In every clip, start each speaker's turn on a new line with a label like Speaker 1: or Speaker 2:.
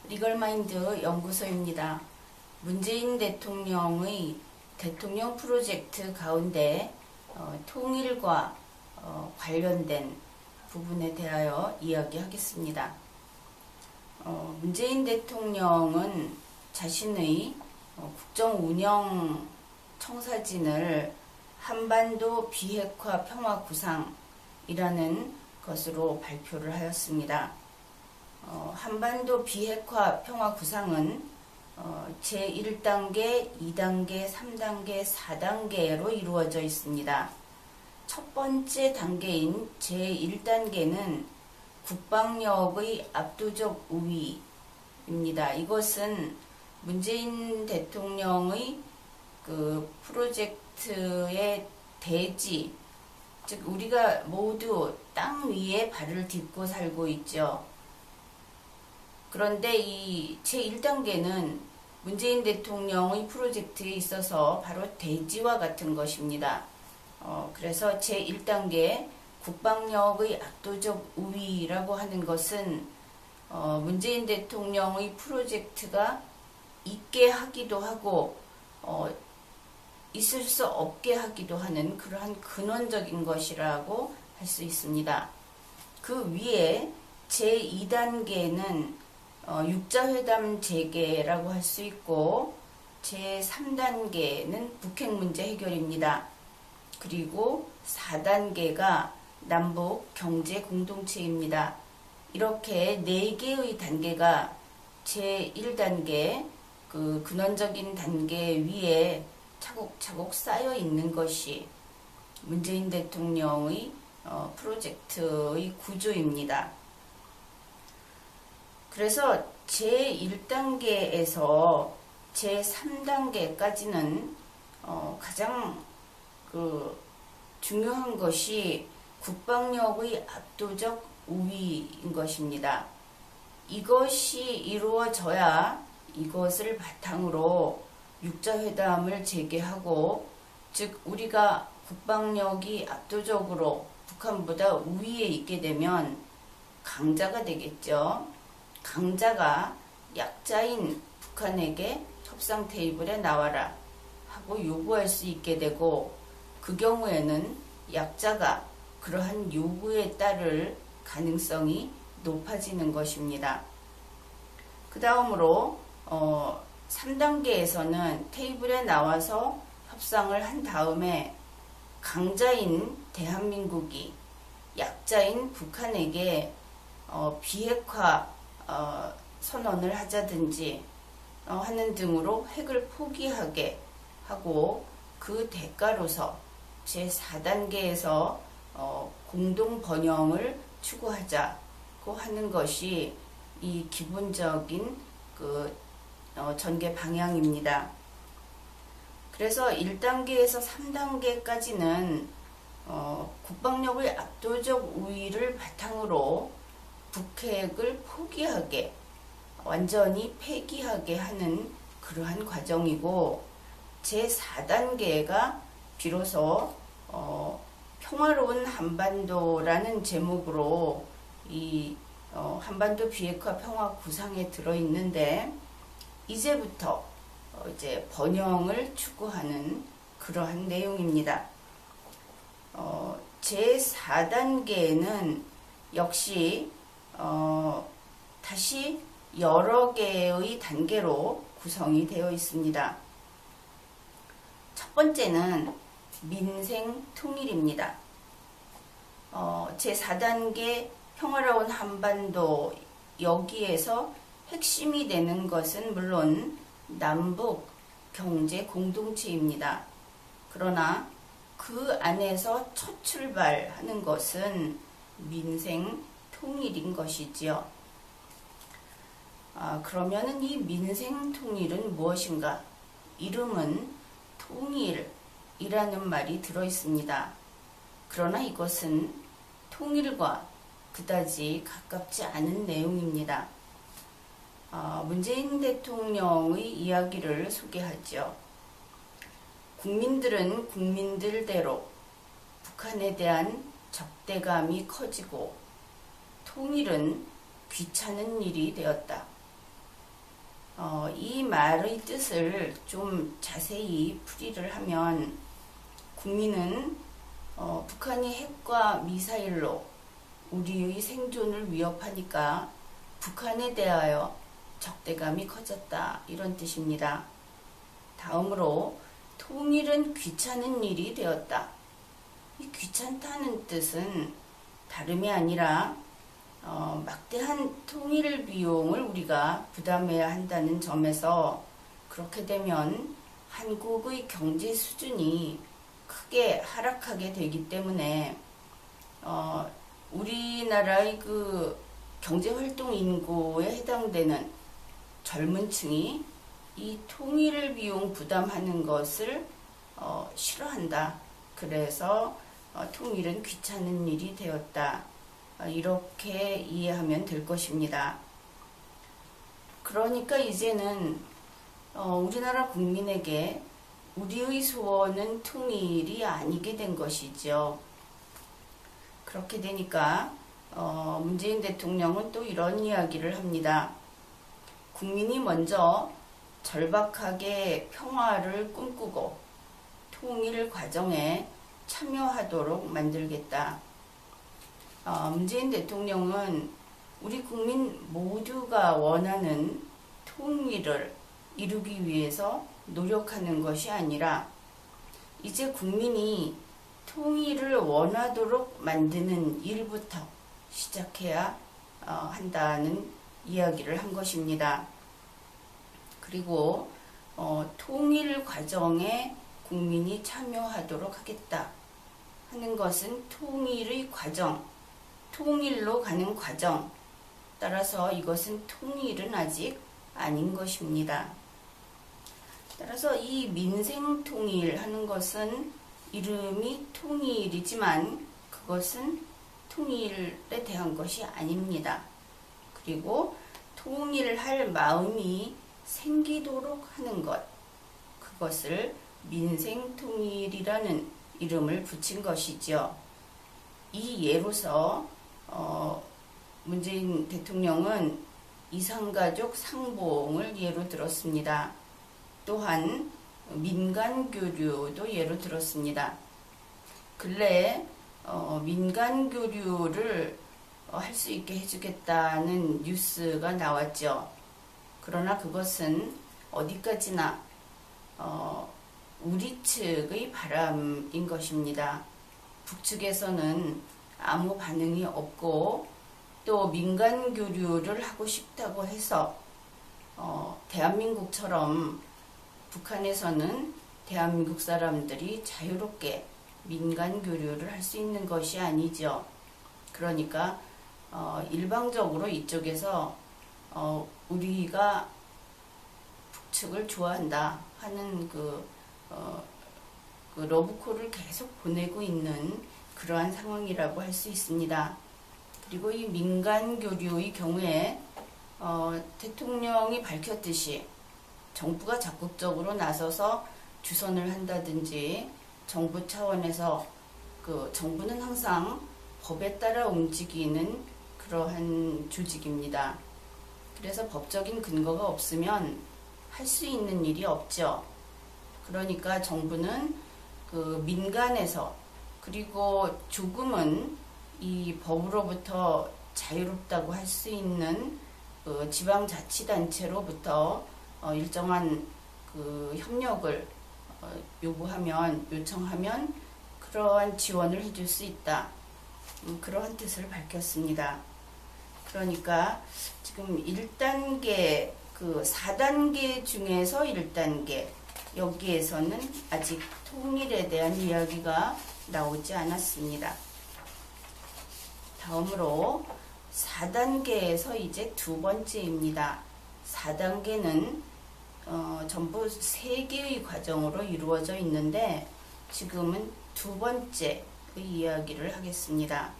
Speaker 1: 리걸마인드 연구소입니다. 문재인 대통령의 대통령 프로젝트 가운데 통일과 관련된 부분에 대하여 이야기하겠습니다. 문재인 대통령은 자신의 국정운영 청사진을 한반도 비핵화 평화 구상이라는 것으로 발표를 하였습니다. 한반도 비핵화 평화 구상은 제1단계, 2단계, 3단계, 4단계로 이루어져 있습니다. 첫 번째 단계인 제1단계는 국방력의 압도적 우위입니다. 이것은 문재인 대통령의 그 프로젝트의 대지, 즉 우리가 모두 땅 위에 발을 딛고 살고 있죠. 그런데 이 제1단계는 문재인 대통령의 프로젝트에 있어서 바로 대지와 같은 것입니다. 그래서 제1단계 국방력의 압도적 우위라고 하는 것은 문재인 대통령의 프로젝트가 있게 하기도 하고 있을 수 없게 하기도 하는 그러한 근원적인 것이라고 할 수 있습니다. 그 위에 제2단계는 육자회담 재개라고 할 수 있고 제3단계는 북핵 문제 해결입니다. 그리고 4단계가 남북 경제 공동체입니다. 이렇게 4개의 단계가 제1단계 그 근원적인 단계 위에 차곡차곡 쌓여 있는 것이 문재인 대통령의 프로젝트의 구조입니다. 그래서 제1단계에서 제3단계까지는 가장 중요한 것이 국방력의 압도적 우위인 것입니다. 이것이 이루어져야 이것을 바탕으로 육자회담을 재개하고, 즉 우리가 국방력이 압도적으로 북한보다 우위에 있게 되면 강자가 되겠죠. 강자가 약자인 북한에게 협상 테이블에 나와라 하고 요구할 수 있게 되고, 그 경우에는 약자가 그러한 요구에 따를 가능성이 높아지는 것입니다. 그 다음으로 3단계에서는 테이블에 나와서 협상을 한 다음에 강자인 대한민국이 약자인 북한에게 비핵화 선언을 하자든지 하는 등으로 핵을 포기하게 하고, 그 대가로서 제4단계에서 공동 번영을 추구하자고 하는 것이 이 기본적인 그 전개 방향입니다. 그래서 1단계에서 3단계까지는 국방력의 압도적 우위를 바탕으로 북핵을 포기하게, 완전히 폐기하게 하는 그러한 과정이고, 제4단계가 비로소 평화로운 한반도라는 제목으로 이 한반도 비핵화 평화 구상에 들어있는데, 이제부터 이제 번영을 추구하는 그러한 내용입니다. 제4단계는 역시 다시 여러 개의 단계로 구성이 되어 있습니다. 첫 번째는 민생 통일입니다. 제4단계 평화로운 한반도, 여기에서 핵심이 되는 것은 물론 남북 경제 공동체입니다. 그러나 그 안에서 첫 출발하는 것은 민생 통일인 것이지요. 그러면은 이 민생 통일은 무엇인가? 이름은 통일이라는 말이 들어 있습니다. 그러나 이것은 통일과 그다지 가깝지 않은 내용입니다. 문재인 대통령의 이야기를 소개하죠. 국민들은 국민들대로 북한에 대한 적대감이 커지고 통일은 귀찮은 일이 되었다. 이 말의 뜻을 좀 자세히 풀이를 하면 국민은 북한이 핵과 미사일로 우리의 생존을 위협하니까 북한에 대하여 적대감이 커졌다, 이런 뜻입니다. 다음으로 통일은 귀찮은 일이 되었다. 이 귀찮다는 뜻은 다름이 아니라 막대한 통일 비용을 우리가 부담해야 한다는 점에서, 그렇게 되면 한국의 경제 수준이 크게 하락하게 되기 때문에 우리나라의 그 경제활동 인구에 해당되는 젊은 층이 이 통일 비용 부담하는 것을 싫어한다. 그래서 통일은 귀찮은 일이 되었다. 이렇게 이해하면 될 것입니다. 그러니까 이제는 우리나라 국민에게 우리의 소원은 통일이 아니게 된 것이죠. 그렇게 되니까 문재인 대통령은 또 이런 이야기를 합니다. 국민이 먼저 절박하게 평화를 꿈꾸고 통일 과정에 참여하도록 만들겠다. 문재인 대통령은 우리 국민 모두가 원하는 통일을 이루기 위해서 노력하는 것이 아니라 이제 국민이 통일을 원하도록 만드는 일부터 시작해야 한다는 이야기를 한 것입니다. 그리고 통일 과정에 국민이 참여하도록 하겠다 하는 것은 통일의 과정, 통일로 가는 과정, 따라서 이것은 통일은 아직 아닌 것입니다. 따라서 이 민생통일 하는 것은 이름이 통일이지만 그것은 통일에 대한 것이 아닙니다. 그리고 통일할 마음이 생기도록 하는 것, 그것을 민생통일이라는 이름을 붙인 것이죠. 이 예로서 문재인 대통령은 이산가족 상봉을 예로 들었습니다. 또한 민간교류도 예로 들었습니다. 근래에 민간교류를 할 수 있게 해주겠다는 뉴스가 나왔죠. 그러나 그것은 어디까지나 우리 측의 바람인 것입니다. 북측에서는 아무 반응이 없고 또 민간교류를 하고 싶다고 해서 대한민국처럼 북한에서는 대한민국 사람들이 자유롭게 민간교류를 할 수 있는 것이 아니죠. 그러니까 일방적으로 이쪽에서 우리가 북측을 좋아한다 하는 그 러브콜을 계속 보내고 있는 그러한 상황이라고 할 수 있습니다. 그리고 이 민간교류의 경우에 대통령이 밝혔듯이 정부가 적극적으로 나서서 주선을 한다든지 정부 차원에서 정부는 항상 법에 따라 움직이는 그러한 조직입니다. 그래서 법적인 근거가 없으면 할 수 있는 일이 없죠. 그러니까 정부는 민간에서 그리고 조금은 이 법으로부터 자유롭다고 할 수 있는 지방자치단체로부터 일정한 협력을 요청하면 그러한 지원을 해줄 수 있다. 그러한 뜻을 밝혔습니다. 그러니까 지금 1단계 4단계 중에서 1단계 여기에서는 아직 통일에 대한 이야기가 나오지 않았습니다. 다음으로 4단계에서 이제 두 번째입니다. 4단계는 전부 3개의 과정으로 이루어져 있는데 지금은 두 번째의 이야기를 하겠습니다.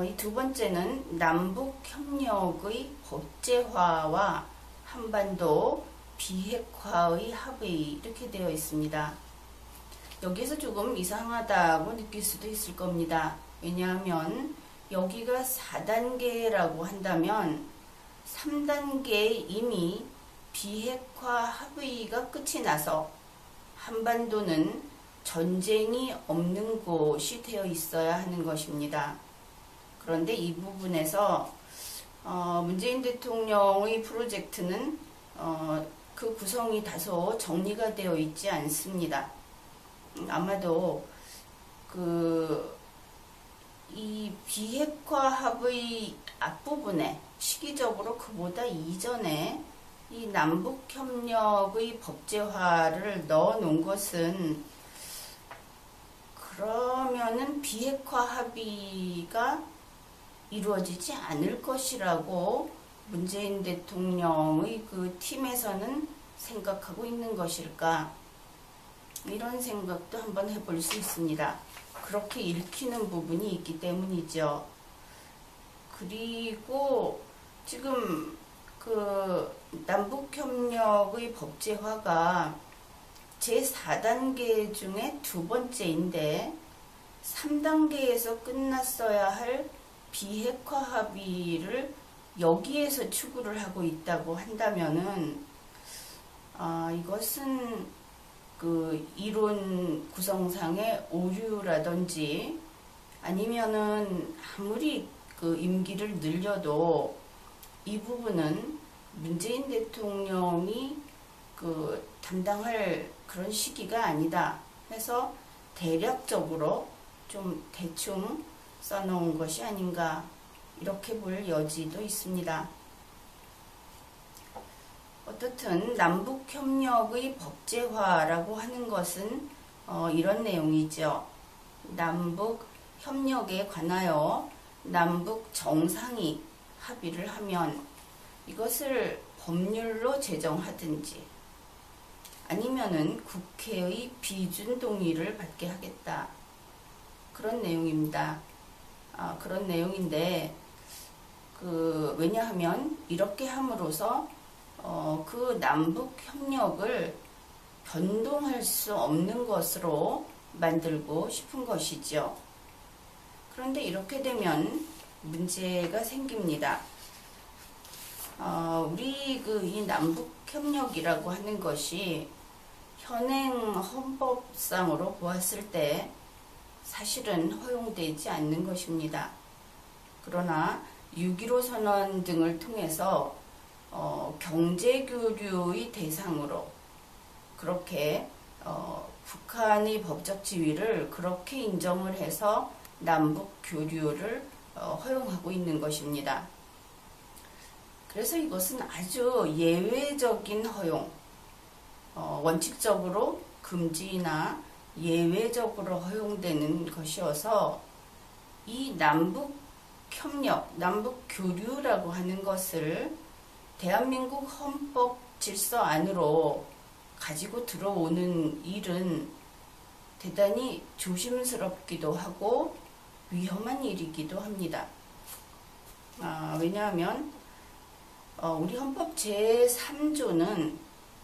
Speaker 1: 이 두 번째는 남북협력의 법제화와 한반도 비핵화의 합의 이렇게 되어 있습니다. 여기서 조금 이상하다고 느낄 수도 있을 겁니다. 왜냐하면 여기가 4단계라고 한다면 3단계에 이미 비핵화 합의가 끝이 나서 한반도는 전쟁이 없는 곳이 되어 있어야 하는 것입니다. 그런데 이 부분에서 문재인 대통령의 프로젝트는 그 구성이 다소 정리가 되어 있지 않습니다. 아마도 이 비핵화 합의 앞부분에 시기적으로 그보다 이전에 이 남북협력의 법제화를 넣어 놓은 것은 그러면은 비핵화 합의가 이루어지지 않을 것이라고 문재인 대통령의 그 팀에서는 생각하고 있는 것일까? 이런 생각도 한번 해볼 수 있습니다. 그렇게 읽히는 부분이 있기 때문이죠. 그리고 지금 그 남북협력의 법제화가 제4단계 중에 두 번째인데 3단계에서 끝났어야 할 비핵화 합의를 여기에서 추구를 하고 있다고 한다면은 이것은 그 이론 구성상의 오류라든지 아니면은 아무리 그 임기를 늘려도 이 부분은 문재인 대통령이 그 담당할 그런 시기가 아니다 해서 대략적으로 좀 대충 써놓은 것이 아닌가 이렇게 볼 여지도 있습니다. 어떻든 남북협력의 법제화라고 하는 것은 이런 내용이죠. 남북협력에 관하여 남북 정상이 합의를 하면 이것을 법률로 제정하든지 아니면은 국회의 비준 동의를 받게 하겠다. 그런 내용입니다. 그런 내용인데 왜냐하면 이렇게 함으로써 그 남북 협력을 변동할 수 없는 것으로 만들고 싶은 것이죠. 그런데 이렇게 되면 문제가 생깁니다. 우리 이 남북 협력이라고 하는 것이 현행 헌법상으로 보았을 때 사실은 허용되지 않는 것입니다. 그러나 6.15 선언 등을 통해서 경제교류의 대상으로 그렇게 북한의 법적 지위를 그렇게 인정을 해서 남북 교류를 허용하고 있는 것입니다. 그래서 이것은 아주 예외적인 허용, 원칙적으로 금지나 예외적으로 허용되는 것이어서 이 남북 협력, 남북 교류라고 하는 것을 대한민국 헌법 질서 안으로 가지고 들어오는 일은 대단히 조심스럽기도 하고 위험한 일이기도 합니다. 왜냐하면 우리 헌법 제3조는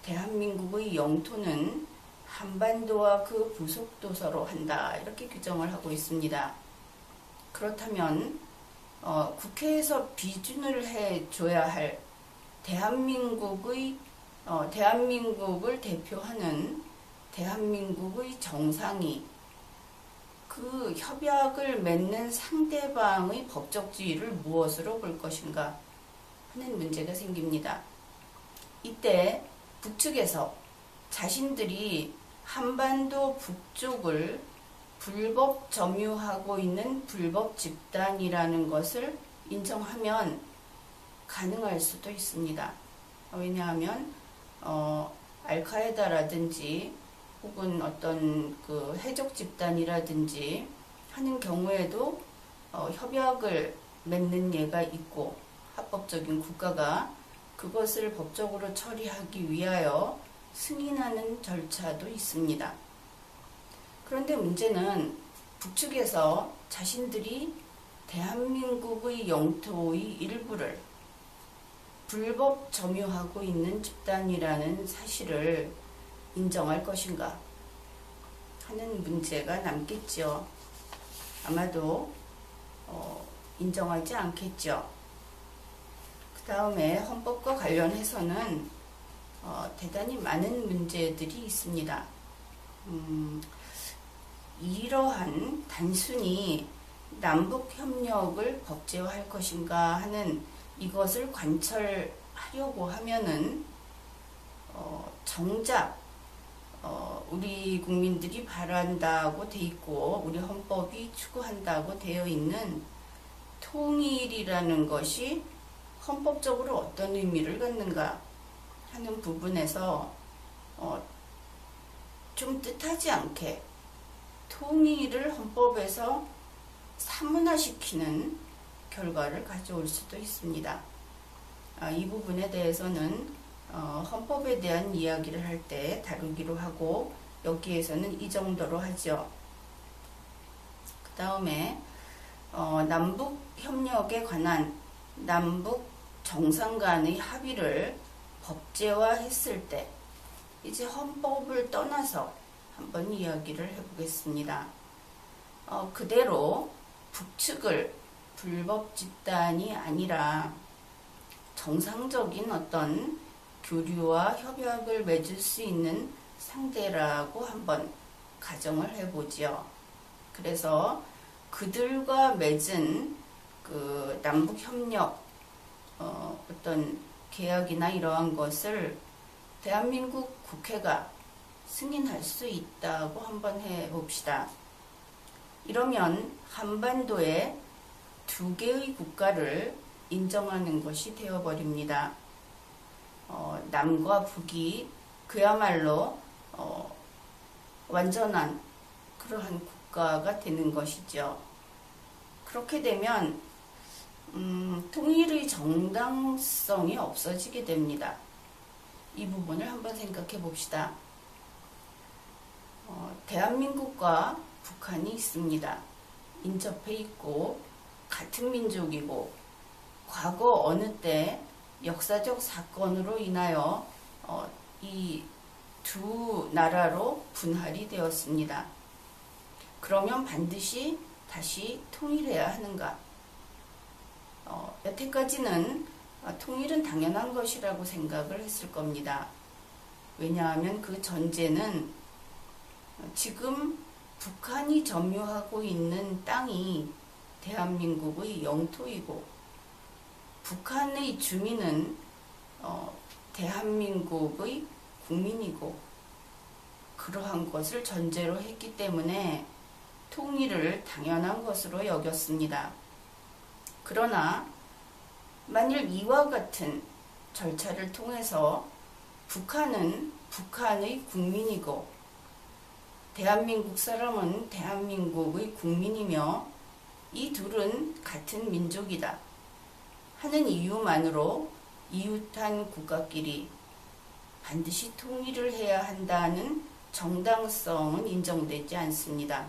Speaker 1: 대한민국의 영토는 한반도와 그 부속도서로 한다 이렇게 규정을 하고 있습니다. 그렇다면 국회에서 비준을 해줘야 할 대한민국을 대표하는 대한민국의 정상이 그 협약을 맺는 상대방의 법적 지위를 무엇으로 볼 것인가 하는 문제가 생깁니다. 이때 북측에서 자신들이 한반도 북쪽을 불법 점유하고 있는 불법 집단이라는 것을 인정하면 가능할 수도 있습니다. 왜냐하면 알카에다라든지 혹은 어떤 그 해적 집단이라든지 하는 경우에도 협약을 맺는 예가 있고 합법적인 국가가 그것을 법적으로 처리하기 위하여 승인하는 절차도 있습니다. 그런데 문제는 북측에서 자신들이 대한민국의 영토의 일부를 불법 점유하고 있는 집단이라는 사실을 인정할 것인가 하는 문제가 남겠죠. 아마도 인정하지 않겠죠. 그 다음에 헌법과 관련해서는 대단히 많은 문제들이 있습니다. 이러한 단순히 남북협력을 법제화할 것인가 하는 이것을 관철하려고 하면은 정작 우리 국민들이 바란다고 돼 있고 우리 헌법이 추구한다고 되어 있는 통일이라는 것이 헌법적으로 어떤 의미를 갖는가 하는 부분에서 좀 뜻하지 않게 통일을 헌법에서 사문화시키는 결과를 가져올 수도 있습니다. 이 부분에 대해서는 헌법에 대한 이야기를 할 때 다루기로 하고 여기에서는 이 정도로 하죠. 그 다음에 남북협력에 관한 남북 정상 간의 합의를 법제화했을 때 이제 헌법을 떠나서 한번 이야기를 해보겠습니다. 그대로 북측을 불법 집단이 아니라 정상적인 어떤 교류와 협약을 맺을 수 있는 상대라고 한번 가정을 해보죠. 그래서 그들과 맺은 그 남북협력 어떤 계약이나 이러한 것을 대한민국 국회가 승인할 수 있다고 한번 해봅시다. 이러면 한반도에 두 개의 국가를 인정하는 것이 되어버립니다. 남과 북이 그야말로 완전한 그러한 국가가 되는 것이죠. 그렇게 되면 통일의 정당성이 없어지게 됩니다. 이 부분을 한번 생각해 봅시다. 대한민국과 북한이 있습니다. 인접해 있고 같은 민족이고 과거 어느 때 역사적 사건으로 인하여 이 두 나라로 분할이 되었습니다. 그러면 반드시 다시 통일해야 하는가? 여태까지는 통일은 당연한 것이라고 생각을 했을 겁니다. 왜냐하면 그 전제는 지금 북한이 점유하고 있는 땅이 대한민국의 영토이고 북한의 주민은 대한민국의 국민이고 그러한 것을 전제로 했기 때문에 통일을 당연한 것으로 여겼습니다. 그러나 만일 이와 같은 절차를 통해서 북한은 북한의 국민이고 대한민국 사람은 대한민국의 국민이며 이 둘은 같은 민족이다 하는 이유만으로 이웃한 국가끼리 반드시 통일을 해야 한다는 정당성은 인정되지 않습니다.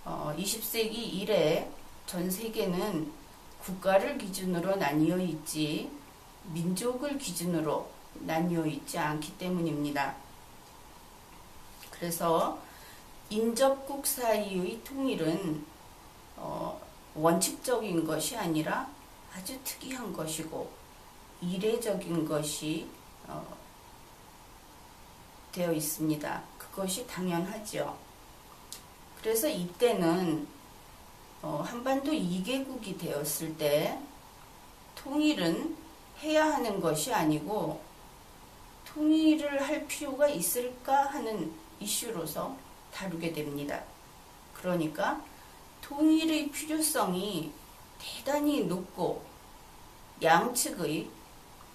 Speaker 1: 20세기 이래 전 세계는 국가를 기준으로 나뉘어 있지 민족을 기준으로 나뉘어 있지 않기 때문입니다. 그래서 인접국 사이의 통일은 원칙적인 것이 아니라 아주 특이한 것이고 이례적인 것이 되어 있습니다. 그것이 당연하죠. 그래서 이때는 한반도 2개국이 되었을 때 통일은 해야 하는 것이 아니고 통일을 할 필요가 있을까 하는 이슈로서 다루게 됩니다. 그러니까 통일의 필요성이 대단히 높고 양측의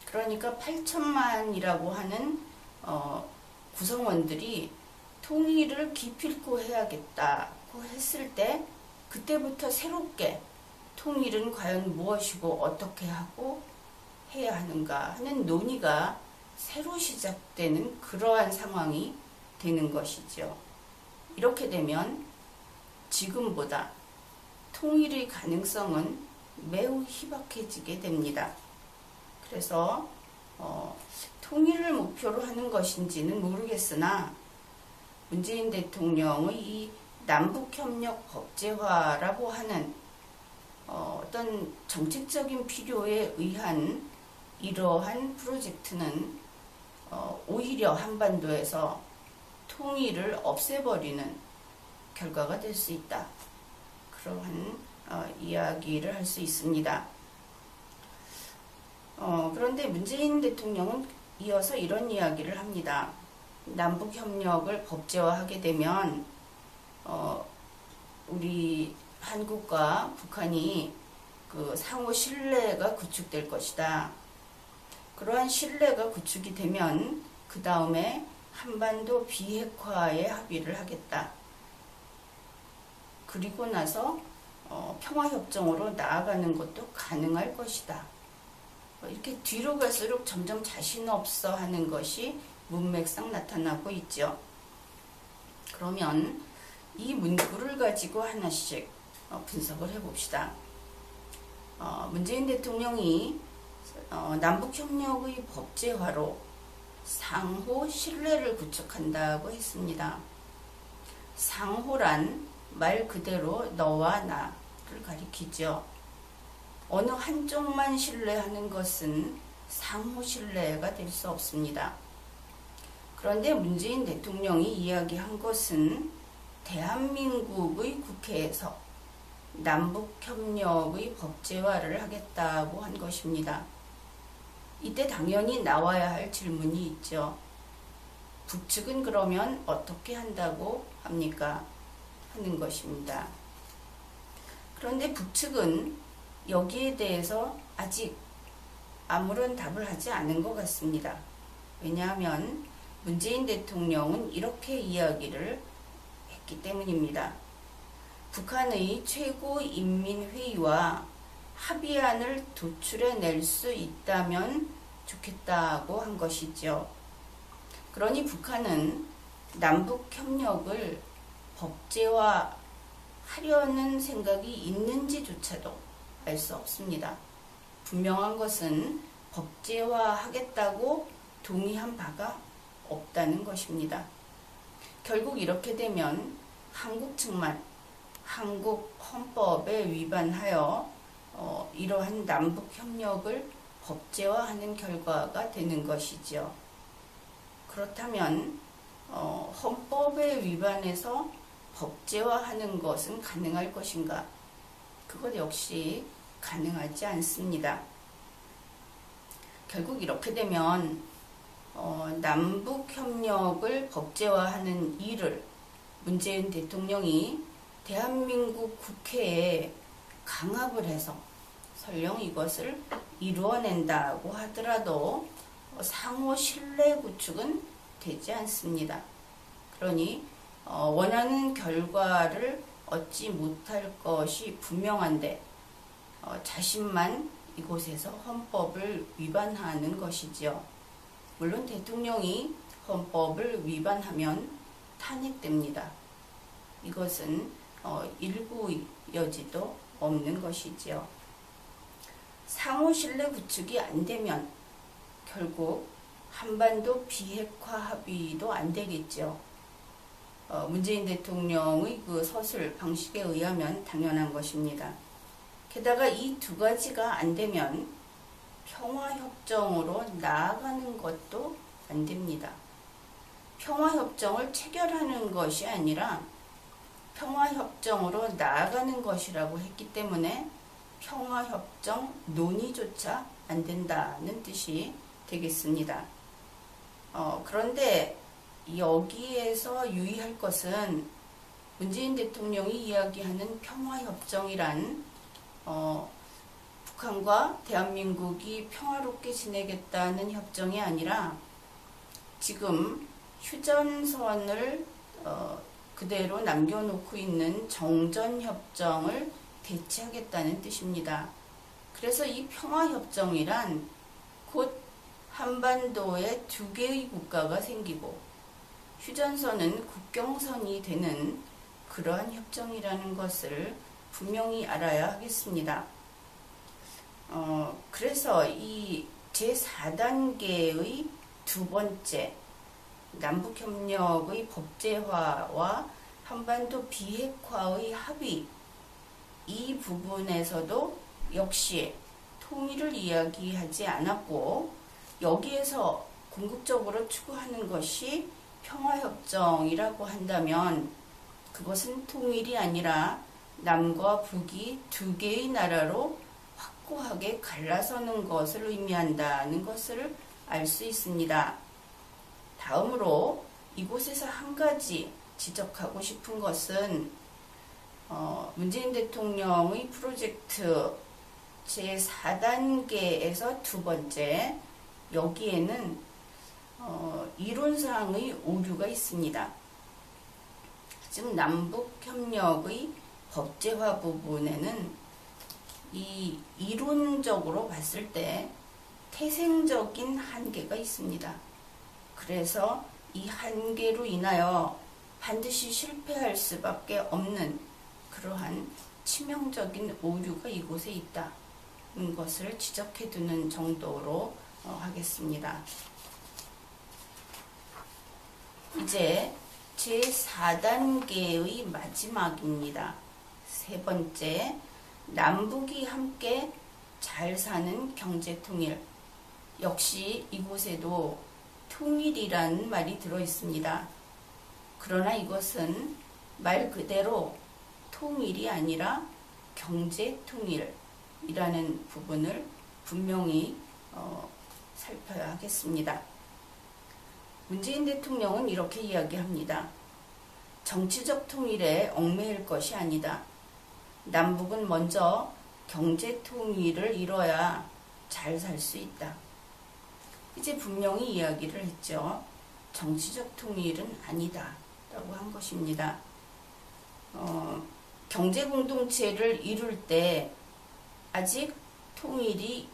Speaker 1: 그러니까 8천만이라고 하는 구성원들이 통일을 기필코 해야겠다고 했을 때 그때부터 새롭게 통일은 과연 무엇이고 어떻게 하고 해야 하는가 하는 논의가 새로 시작되는 그러한 상황이 되는 것이죠. 이렇게 되면 지금보다 통일의 가능성은 매우 희박해지게 됩니다. 그래서 통일을 목표로 하는 것인지는 모르겠으나 문재인 대통령의 이 남북협력 법제화라고 하는 어떤 정책적인 필요에 의한 이러한 프로젝트는 오히려 한반도에서 통일을 없애버리는 결과가 될 수 있다. 그러한 이야기를 할 수 있습니다. 그런데 문재인 대통령은 이어서 이런 이야기를 합니다. 남북협력을 법제화하게 되면 우리 한국과 북한이 그 상호 신뢰가 구축될 것이다. 그러한 신뢰가 구축이 되면 그 다음에 한반도 비핵화에 합의를 하겠다. 그리고 나서 평화협정으로 나아가는 것도 가능할 것이다. 이렇게 뒤로 갈수록 점점 자신 없어 하는 것이 문맥상 나타나고 있죠. 그러면 이 문구를 가지고 하나씩 분석을 해봅시다. 문재인 대통령이 남북협력의 법제화로 상호 신뢰를 구축한다고 했습니다. 상호란 말 그대로 너와 나를 가리키죠. 어느 한쪽만 신뢰하는 것은 상호 신뢰가 될 수 없습니다. 그런데 문재인 대통령이 이야기한 것은 대한민국의 국회에서 남북협력의 법제화를 하겠다고 한 것입니다. 이때 당연히 나와야 할 질문이 있죠. 북측은 그러면 어떻게 한다고 합니까? 하는 것입니다. 그런데 북측은 여기에 대해서 아직 아무런 답을 하지 않은 것 같습니다. 왜냐하면 문재인 대통령은 이렇게 이야기를 했기 때문입니다. 북한의 최고인민회의와 합의안을 도출해낼 수 있다면 좋겠다고 한 것이죠. 그러니 북한은 남북협력을 법제화하려는 생각이 있는지조차도 알 수 없습니다. 분명한 것은 법제화하겠다고 동의한 바가 없다는 것입니다. 결국 이렇게 되면 한국 측만 한국 헌법에 위반하여 이러한 남북협력을 법제화하는 결과가 되는 것이죠. 그렇다면 헌법에 위반해서 법제화하는 것은 가능할 것인가? 그것 역시 가능하지 않습니다. 결국 이렇게 되면 남북협력을 법제화하는 일을 문재인 대통령이 대한민국 국회에 강압을 해서 설령 이것을 이루어낸다고 하더라도 상호 신뢰 구축은 되지 않습니다. 그러니 원하는 결과를 얻지 못할 것이 분명한데 자신만 이곳에서 헌법을 위반하는 것이지요. 물론 대통령이 헌법을 위반하면 탄핵됩니다. 이것은 일부 여지도 없는 것이지요. 상호 신뢰 구축이 안 되면 결국 한반도 비핵화 합의도 안 되겠죠. 문재인 대통령의 그 서술 방식에 의하면 당연한 것입니다. 게다가 이 두 가지가 안 되면 평화협정으로 나아가는 것도 안 됩니다. 평화협정을 체결하는 것이 아니라 평화협정으로 나아가는 것이라고 했기 때문에 평화협정 논의조차 안 된다는 뜻이 되겠습니다. 그런데 여기에서 유의할 것은 문재인 대통령이 이야기하는 평화협정이란 북한과 대한민국이 평화롭게 지내겠다는 협정이 아니라 지금 휴전선을 그대로 남겨놓고 있는 정전협정을 대체하겠다는 뜻입니다. 그래서 이 평화협정이란 곧 한반도에 두 개의 국가가 생기고 휴전선은 국경선이 되는 그러한 협정이라는 것을 분명히 알아야 하겠습니다. 그래서 이 제4단계의 두 번째 남북협력의 법제화와 한반도 비핵화의 합의 이 부분에서도 역시 통일을 이야기하지 않았고, 여기에서 궁극적으로 추구하는 것이 평화협정이라고 한다면 그것은 통일이 아니라 남과 북이 두 개의 나라로 확고하게 갈라서는 것을 의미한다는 것을 알 수 있습니다. 다음으로 이곳에서 한 가지 지적하고 싶은 것은 문재인 대통령의 프로젝트 제4단계에서 두 번째, 여기에는 이론상의 오류가 있습니다. 즉 남북협력의 법제화 부분에는 이 이론적으로 봤을 때 태생적인 한계가 있습니다. 그래서 이 한계로 인하여 반드시 실패할 수밖에 없는 그러한 치명적인 오류가 이곳에 있다는 것을 지적해두는 정도로 하겠습니다. 이제 제4단계의 마지막입니다. 세 번째, 남북이 함께 잘 사는 경제통일. 역시 이곳에도 통일이라는 말이 들어있습니다. 그러나 이것은 말 그대로 통일이 아니라 경제통일이라는 부분을 분명히 살펴야 하겠습니다. 문재인 대통령은 이렇게 이야기합니다. 정치적 통일에 얽매일 것이 아니다. 남북은 먼저 경제통일을 이뤄야 잘 살 수 있다. 이제 분명히 이야기를 했죠. 정치적 통일은 아니다 라고 한 것입니다. 경제공동체를 이룰 때 아직 통일이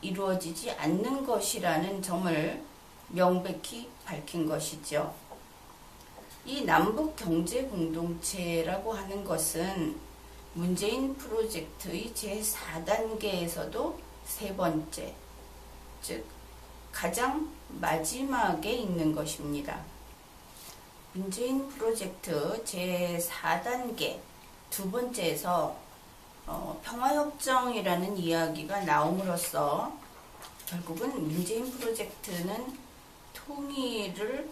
Speaker 1: 이루어지지 않는 것이라는 점을 명백히 밝힌 것이죠. 이 남북경제공동체라고 하는 것은 문재인 프로젝트의 제4단계에서도 세 번째, 즉 가장 마지막에 있는 것입니다. 문재인 프로젝트 제4단계 두 번째에서 평화협정이라는 이야기가 나옴으로써 결국은 문재인 프로젝트는 통일을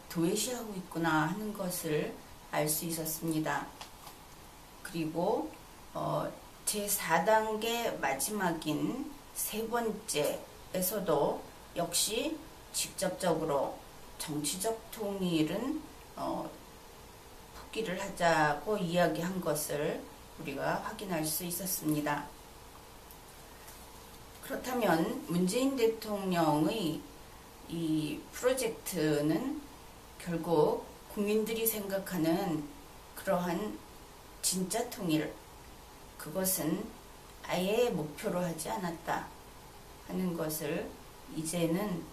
Speaker 1: 도외시하고 있구나 하는 것을 알 수 있었습니다. 그리고 제4단계 마지막인 세 번째에서도 역시 직접적으로 정치적 통일은 포기를 하자고 이야기한 것을 우리가 확인할 수 있었습니다. 그렇다면 문재인 대통령의 이 프로젝트는 결국 국민들이 생각하는 그러한 진짜 통일, 그것은 아예 목표로 하지 않았다 하는 것을 이제는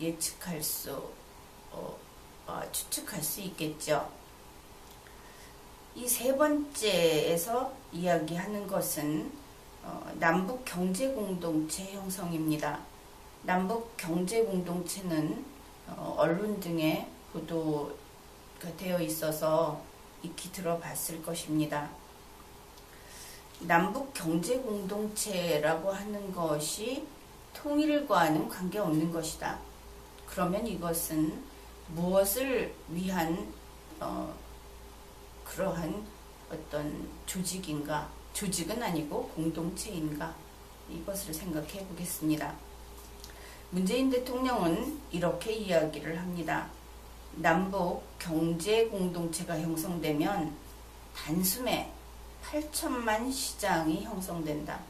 Speaker 1: 예측할 수, 추측할 수 있겠죠. 이 세 번째에서 이야기하는 것은 남북 경제공동체 형성입니다. 남북 경제공동체는 언론 등에 보도가 되어 있어서 익히 들어봤을 것입니다. 남북 경제공동체라고 하는 것이 통일과는 관계없는 것이다. 그러면 이것은 무엇을 위한 그러한 어떤 조직인가? 조직은 아니고 공동체인가? 이것을 생각해 보겠습니다. 문재인 대통령은 이렇게 이야기를 합니다. 남북 경제공동체가 형성되면 단숨에 8천만 시장이 형성된다.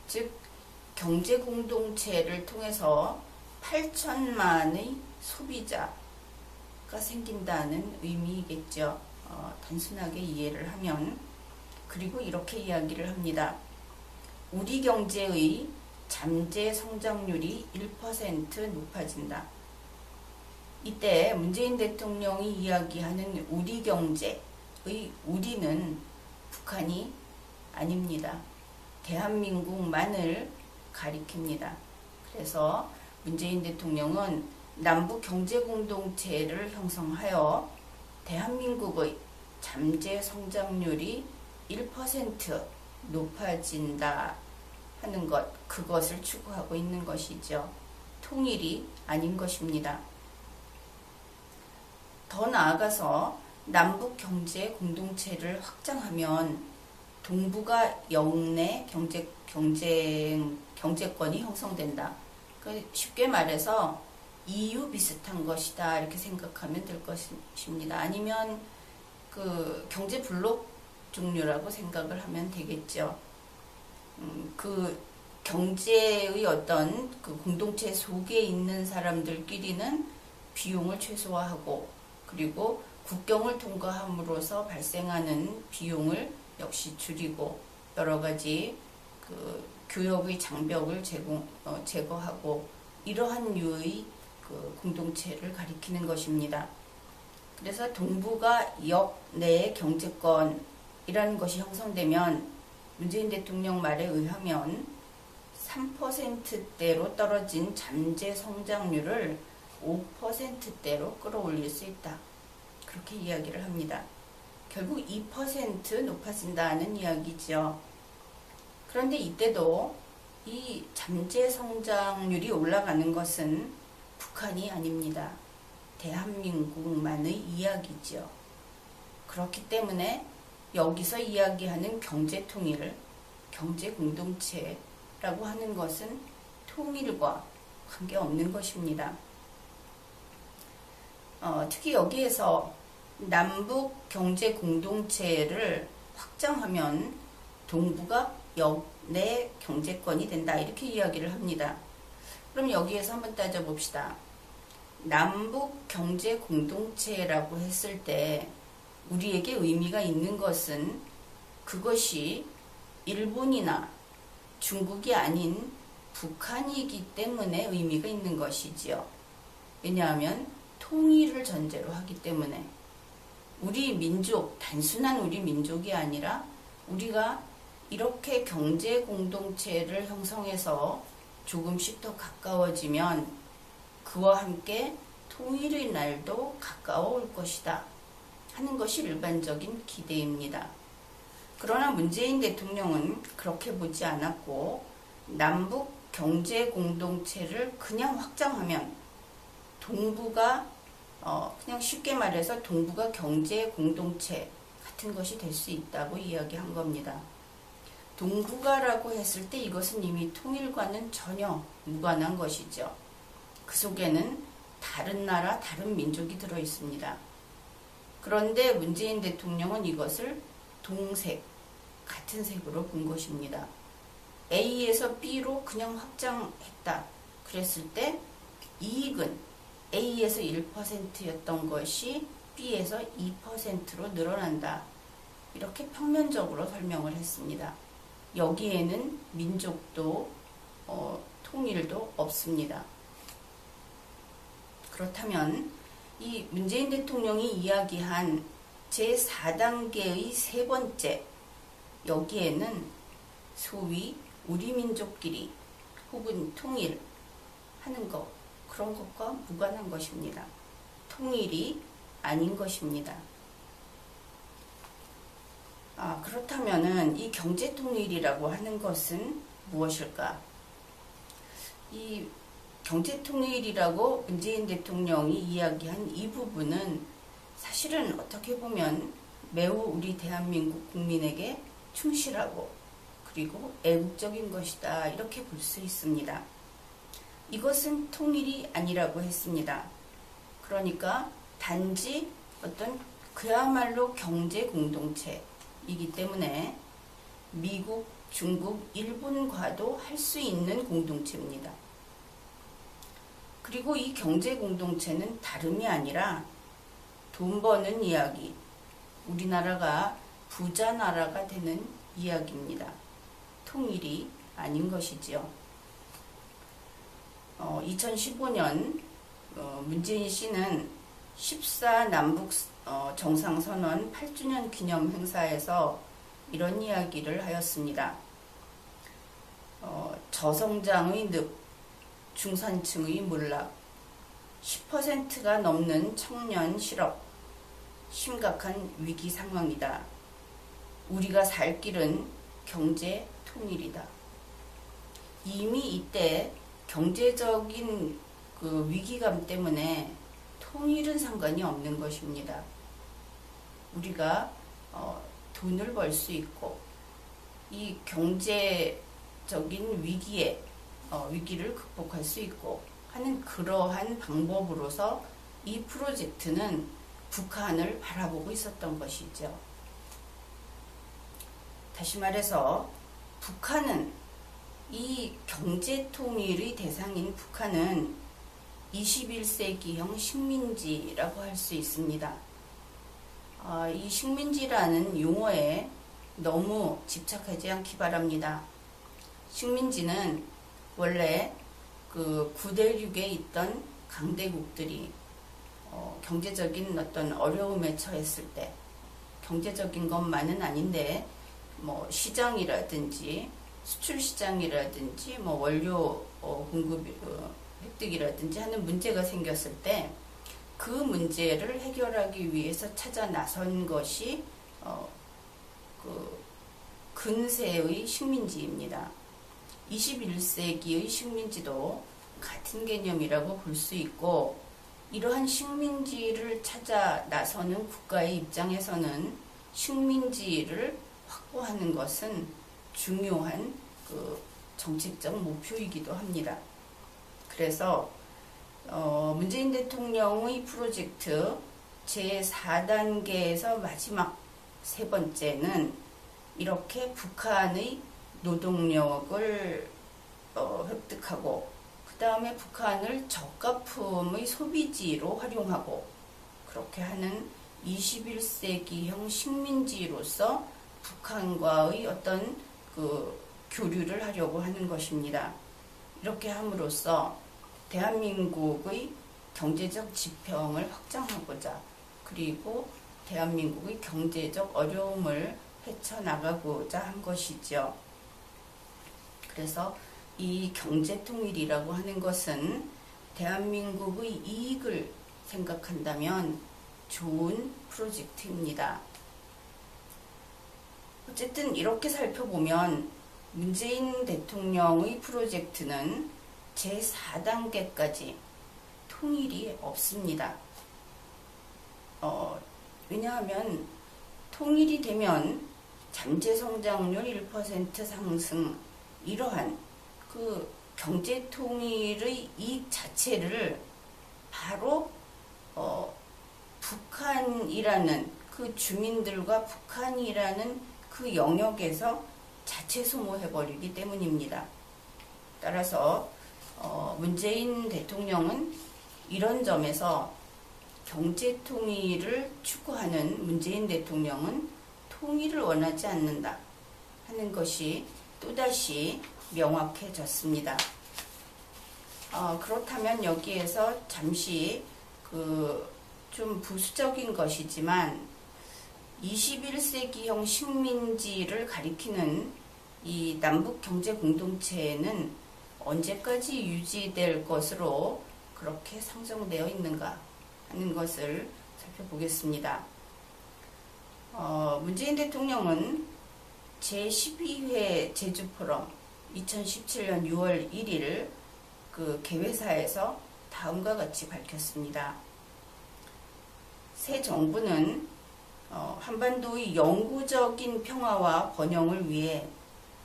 Speaker 1: 즉 경제공동체를 통해서 8천만의 소비자가 생긴다는 의미이겠죠. 단순하게 이해를 하면. 그리고 이렇게 이야기를 합니다. 우리 경제의 잠재 성장률이 1% 높아진다. 이때 문재인 대통령이 이야기하는 우리 경제의 우리는 북한이 아닙니다. 대한민국만을 가리킵니다. 그래서 문재인 대통령은 남북 경제공동체를 형성하여 대한민국의 잠재 성장률이 1% 높아진다 하는 것, 그것을 추구하고 있는 것이죠. 통일이 아닌 것입니다. 더 나아가서 남북 경제 공동체를 확장하면 동북아 영내 경제권이 형성된다. 쉽게 말해서 EU 비슷한 것이다 이렇게 생각하면 될 것입니다. 아니면 그 경제 블록 종류라고 생각을 하면 되겠죠. 그 경제의 어떤 그 공동체 속에 있는 사람들끼리는 비용을 최소화하고, 그리고 국경을 통과함으로써 발생하는 비용을 역시 줄이고, 여러 가지 그 교역의 장벽을 제거하고, 이러한 류의 그 공동체를 가리키는 것입니다. 그래서 동북아 역내 경제권이라는 것이 형성되면 문재인 대통령 말에 의하면 3%대로 떨어진 잠재 성장률을 5%대로 끌어올릴 수 있다. 그렇게 이야기를 합니다. 결국 2% 높아진다는 이야기죠. 그런데 이때도 이 잠재 성장률이 올라가는 것은 북한이 아닙니다. 대한민국만의 이야기죠. 그렇기 때문에 여기서 이야기하는 경제 통일, 경제 공동체라고 하는 것은 통일과 관계없는 것입니다. 특히 여기에서 남북 경제 공동체를 확장하면 동북아 역내 경제권이 된다 이렇게 이야기를 합니다. 그럼 여기에서 한번 따져봅시다. 남북 경제 공동체라고 했을 때 우리에게 의미가 있는 것은 그것이 일본이나 중국이 아닌 북한이기 때문에 의미가 있는 것이지요. 왜냐하면 통일을 전제로 하기 때문에 우리 민족, 단순한 우리 민족이 아니라 우리가 이렇게 경제 공동체를 형성해서 조금씩 더 가까워지면 그와 함께 통일의 날도 가까워올 것이다 하는 것이 일반적인 기대입니다. 그러나 문재인 대통령은 그렇게 보지 않았고 남북 경제 공동체를 그냥 확장하면 동북아 그냥 쉽게 말해서 동북아 경제 공동체 같은 것이 될 수 있다고 이야기한 겁니다. 동북아라고 했을 때 이것은 이미 통일과는 전혀 무관한 것이죠. 그 속에는 다른 나라, 다른 민족이 들어 있습니다. 그런데 문재인 대통령은 이것을 동색, 같은 색으로 본 것입니다. A에서 B로 그냥 확장했다. 그랬을 때 이익은 A에서 1%였던 것이 B에서 2%로 늘어난다. 이렇게 평면적으로 설명을 했습니다. 여기에는 민족도 통일도 없습니다. 그렇다면 이 문재인 대통령이 이야기한 제4단계의 세 번째, 여기에는 소위 우리 민족끼리 혹은 통일하는 것, 그런 것과 무관한 것입니다. 통일이 아닌 것입니다. 그렇다면은 이 경제통일이라고 하는 것은 무엇일까? 이 경제통일이라고 문재인 대통령이 이야기한 이 부분은 사실은 어떻게 보면 매우 우리 대한민국 국민에게 충실하고 그리고 애국적인 것이다 이렇게 볼 수 있습니다. 이것은 통일이 아니라고 했습니다. 그러니까 단지 어떤 그야말로 경제 공동체이기 때문에 미국, 중국, 일본과도 할 수 있는 공동체입니다. 그리고 이 경제 공동체는 다름이 아니라 돈 버는 이야기, 우리나라가 부자 나라가 되는 이야기입니다. 통일이 아닌 것이지요. 2015년 문재인 씨는 14 남북 정상선언 8주년 기념 행사에서 이런 이야기를 하였습니다. 저성장의 늪, 중산층의 몰락, 10%가 넘는 청년 실업, 심각한 위기 상황이다. 우리가 살 길은 경제 통일이다. 이미 이때 경제적인 그 위기감 때문에 통일은 상관이 없는 것입니다. 우리가 돈을 벌 수 있고 이 경제적인 위기를 극복할 수 있고 하는 그러한 방법으로서 이 프로젝트는 북한을 바라보고 있었던 것이죠. 다시 말해서 북한은 이 경제통일의 대상인 북한은 21세기형 식민지라고 할 수 있습니다. 이 식민지라는 용어에 너무 집착하지 않기 바랍니다. 식민지는 원래 그 구대륙에 있던 강대국들이 경제적인 어떤 어려움에 처했을 때, 경제적인 것만은 아닌데 뭐 시장이라든지 수출 시장이라든지 뭐 원료 공급 획득이라든지 하는 문제가 생겼을 때 그 문제를 해결하기 위해서 찾아 나선 것이 그 근세의 식민지입니다. 21세기의 식민지도 같은 개념이라고 볼 수 있고, 이러한 식민지를 찾아 나서는 국가의 입장에서는 식민지를 확보하는 것은 중요한 그 정책적 목표이기도 합니다. 그래서 문재인 대통령의 프로젝트 제4단계에서 마지막 세 번째는 이렇게 북한의 노동력을 획득하고 그 다음에 북한을 저가품의 소비지로 활용하고 그렇게 하는 21세기형 식민지로서 북한과의 어떤 그 교류를 하려고 하는 것입니다. 이렇게 함으로써 대한민국의 경제적 지평을 확장하고자, 그리고 대한민국의 경제적 어려움을 헤쳐나가고자 한 것이죠. 그래서 이 경제통일이라고 하는 것은 대한민국의 이익을 생각한다면 좋은 프로젝트입니다. 어쨌든 이렇게 살펴보면 문재인 대통령의 프로젝트는 제4단계까지 통일이 없습니다. 왜냐하면 통일이 되면 잠재성장률 1% 상승, 이러한 그 경제통일의 이익 자체를 바로 북한이라는 그 주민들과 북한이라는 그 영역에서 자체 소모해버리기 때문입니다. 따라서 문재인 대통령은 이런 점에서 경제통일을 추구하는 문재인 대통령은 통일을 원하지 않는다 하는 것이 또다시 명확해졌습니다. 그렇다면 여기에서 잠시 좀 부수적인 것이지만 21세기형 식민지를 가리키는 이 남북 경제 공동체는 언제까지 유지될 것으로 그렇게 상정되어 있는가 하는 것을 살펴보겠습니다. 문재인 대통령은 제12회 제주포럼 2017년 6월 1일 그 개회사에서 다음과 같이 밝혔습니다. 새 정부는 한반도의 영구적인 평화와 번영을 위해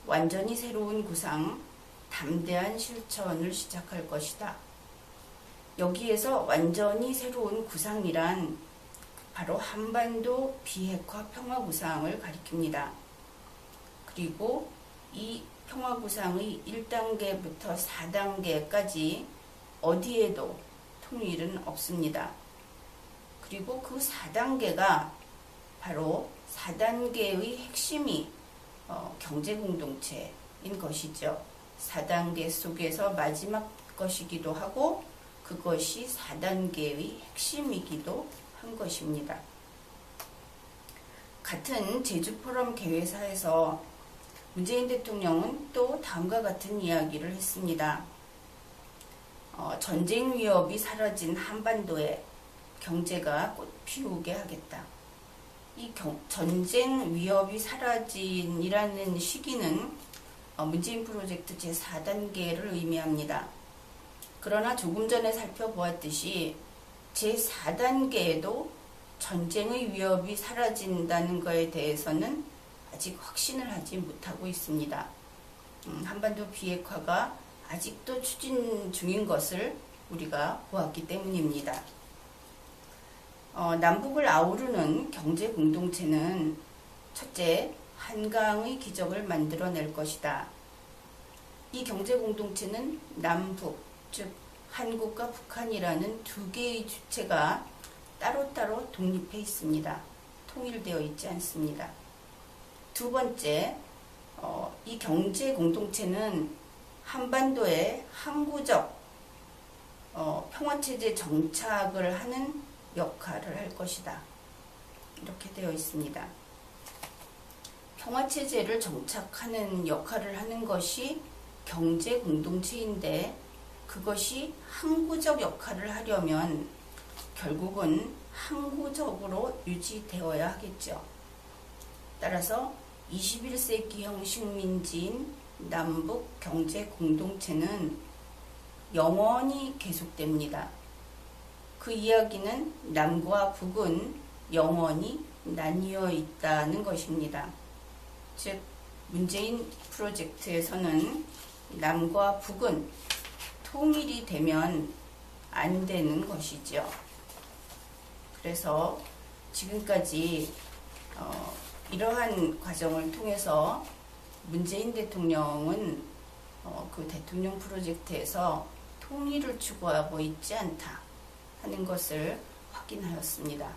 Speaker 1: 완전히 새로운 구상, 담대한 실천을 시작할 것이다. 여기에서 완전히 새로운 구상이란 바로 한반도 비핵화 평화구상을 가리킵니다. 그리고 이 평화구상의 1단계부터 4단계까지 어디에도 통일은 없습니다. 그리고 그 4단계가 바로 4단계의 핵심이 경제공동체인 것이죠. 4단계 속에서 마지막 것이기도 하고 그것이 4단계의 핵심이기도 한 것입니다. 같은 제주포럼 개회사에서 문재인 대통령은 또 다음과 같은 이야기를 했습니다. 전쟁 위협이 사라진 한반도에 경제가 꽃 피우게 하겠다. 이 전쟁 위협이 사라진이라는 시기는 문재인 프로젝트 제4단계를 의미합니다. 그러나 조금 전에 살펴보았듯이 제4단계에도 전쟁의 위협이 사라진다는 것에 대해서는 아직 확신을 하지 못하고 있습니다. 한반도 비핵화가 아직도 추진 중인 것을 우리가 보았기 때문입니다. 남북을 아우르는 경제 공동체는 첫째, 한강의 기적을 만들어낼 것이다. 이 경제 공동체는 남북, 즉 한국과 북한이라는 두 개의 주체가 따로따로 독립해 있습니다. 통일되어 있지 않습니다. 두 번째, 이 경제 공동체는 한반도의 항구적 평화체제 정착을 하는 역할을 할 것이다. 이렇게 되어 있습니다. 평화체제를 정착하는 역할을 하는 것이 경제 공동체인데 그것이 항구적 역할을 하려면 결국은 항구적으로 유지되어야 하겠죠. 따라서 21세기형 식민지인 남북 경제 공동체는 영원히 계속됩니다. 그 이야기는 남과 북은 영원히 나뉘어 있다는 것입니다. 즉 문재인 프로젝트에서는 남과 북은 통일이 되면 안 되는 것이죠. 그래서 지금까지 이러한 과정을 통해서 문재인 대통령은 그 대통령 프로젝트에서 통일을 추구하고 있지 않다 하는 것을 확인하였습니다.